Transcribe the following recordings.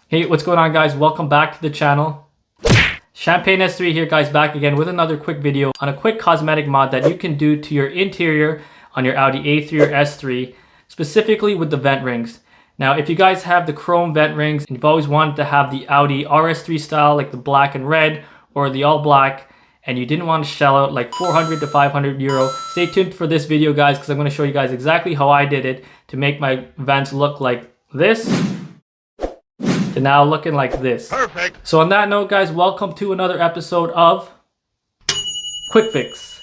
Hey, what's going on, guys? Welcome back to the channel. Champagne S3 here, guys, back again with another quick video on a quick cosmetic mod that you can do to your interior on your Audi A3 or S3, specifically with the vent rings. Now, if you guys have the chrome vent rings and you've always wanted to have the Audi RS3 style, like the black and red or the all black, and you didn't want to shell out like 400 to 500 euro, stay tuned for this video, guys, because I'm going to show you guys exactly how I did it to make my vents look like this to now looking like this. Perfect. So on that note, guys, welcome to another episode of QuickFix.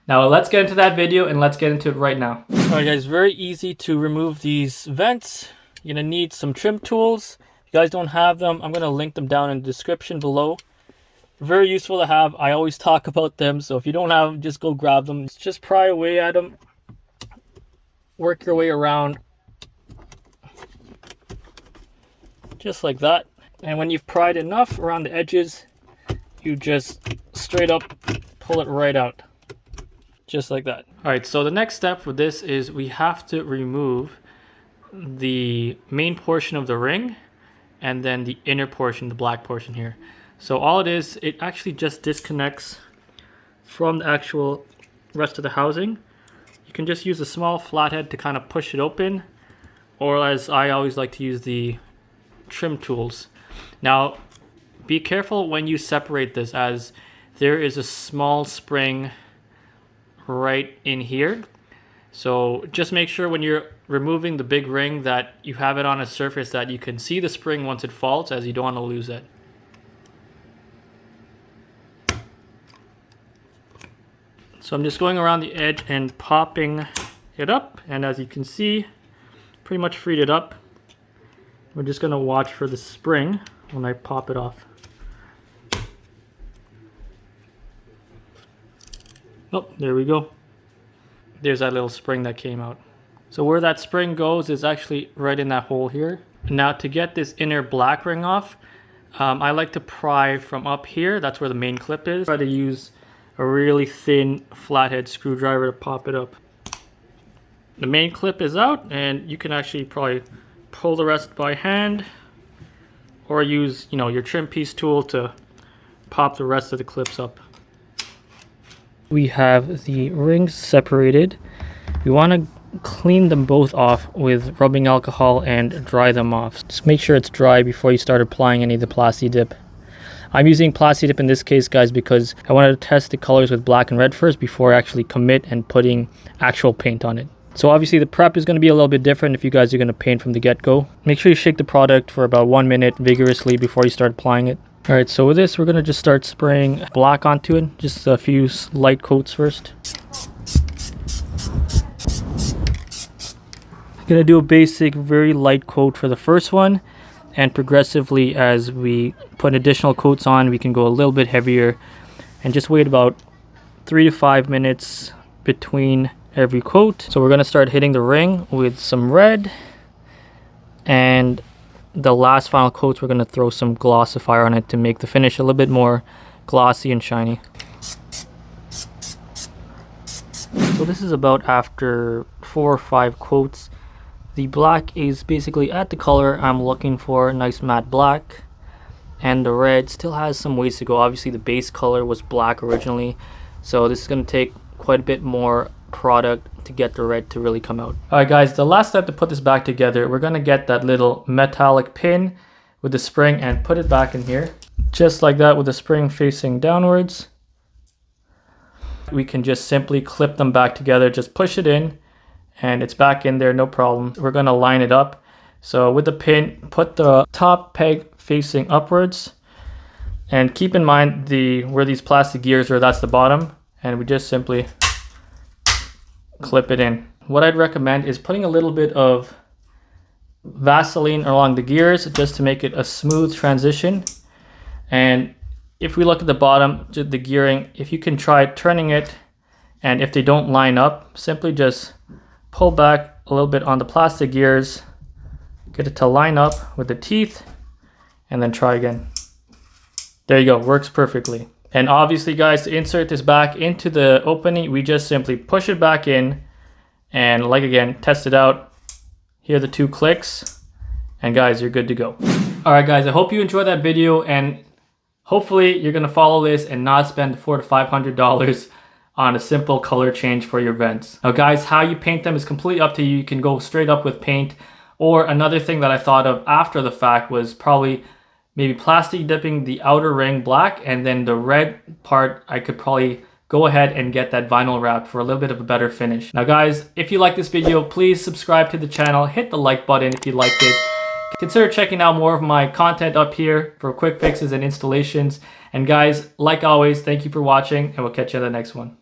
Now let's get into that video and let's get into it right now. Alright, guys, very easy to remove these vents. You're gonna need some trim tools. If you guys don't have them, I'm gonna link them down in the description below. Very useful to have. I always talk about them, so if you don't have them, just go grab them. Just pry away at them. Work your way around. Just like that. And when you've pried enough around the edges, you just straight up pull it right out. Just like that. Alright, so the next step for this is we have to remove the main portion of the ring and then the inner portion, the black portion here. So all it is, it actually just disconnects from the actual rest of the housing. You can just use a small flathead to kind of push it open, or as I always like to use the trim tools. Now be careful when you separate this, as there is a small spring right in here. So just make sure when you're removing the big ring that you have it on a surface that you can see the spring once it falls, as you don't want to lose it. So I'm just going around the edge and popping it up, and as you can see, pretty much freed it up. We're just going to watch for the spring when I pop it off. Oh, there we go. There's that little spring that came out. So where that spring goes is actually right in that hole here. Now to get this inner black ring off, I like to pry from up here. That's where the main clip is. Try to use a really thin flathead screwdriver to pop it up. The main clip is out, and you can actually probably pull the rest by hand, or use, your trim piece tool to pop the rest of the clips up. We have the rings separated. We want to clean them both off with rubbing alcohol and dry them off. Just make sure it's dry before you start applying any of the Plasti Dip. I'm using Plasti Dip in this case, guys, because I wanted to test the colors with black and red first before I actually commit and putting actual paint on it. So obviously the prep is going to be a little bit different if you guys are going to paint from the get-go. Make sure you shake the product for about 1 minute vigorously before you start applying it. Alright, so with this, we're going to just start spraying black onto it. Just a few light coats first. I'm going to do a basic, very light coat for the first one. And progressively, as we put additional coats on, we can go a little bit heavier. And just wait about 3 to 5 minutes between every coat. So we're going to start hitting the ring with some red. And the last final coats, we're going to throw some glossifier on it to make the finish a little bit more glossy and shiny. So this is about after 4 or 5 coats. The black is basically at the color I'm looking for, nice matte black. And the red still has some ways to go. Obviously the base color was black originally, so this is going to take quite a bit more product to get the red to really come out. Alright, guys, the last step to put this back together, we're going to get that little metallic pin with the spring and put it back in here. Just like that, with the spring facing downwards. We can just simply clip them back together, just push it in, and it's back in there, no problem. We're going to line it up. So with the pin, put the top peg facing upwards, and keep in mind where these plastic gears are, that's the bottom, and we just simply clip it in. What I'd recommend is putting a little bit of Vaseline along the gears just to make it a smooth transition. And if we look at the bottom, the gearing, if you can try turning it, and if they don't line up, simply just pull back a little bit on the plastic gears, get it to line up with the teeth, and then try again. There you go, works perfectly. And obviously, guys, to insert this back into the opening, we just simply push it back in, and like again, test it out. Hear the 2 clicks, and guys, you're good to go. All right, guys, I hope you enjoyed that video, and hopefully you're gonna follow this and not spend $400 to $500 on a simple color change for your vents. Now guys, how you paint them is completely up to you. You can go straight up with paint, or another thing that I thought of after the fact was probably maybe plastic dipping the outer ring black, and then the red part I could probably go ahead and get that vinyl wrap for a little bit of a better finish. Now guys, if you like this video, please subscribe to the channel, hit the like button if you liked it. Consider checking out more of my content up here for quick fixes and installations. And guys, like always, thank you for watching, and we'll catch you in the next one.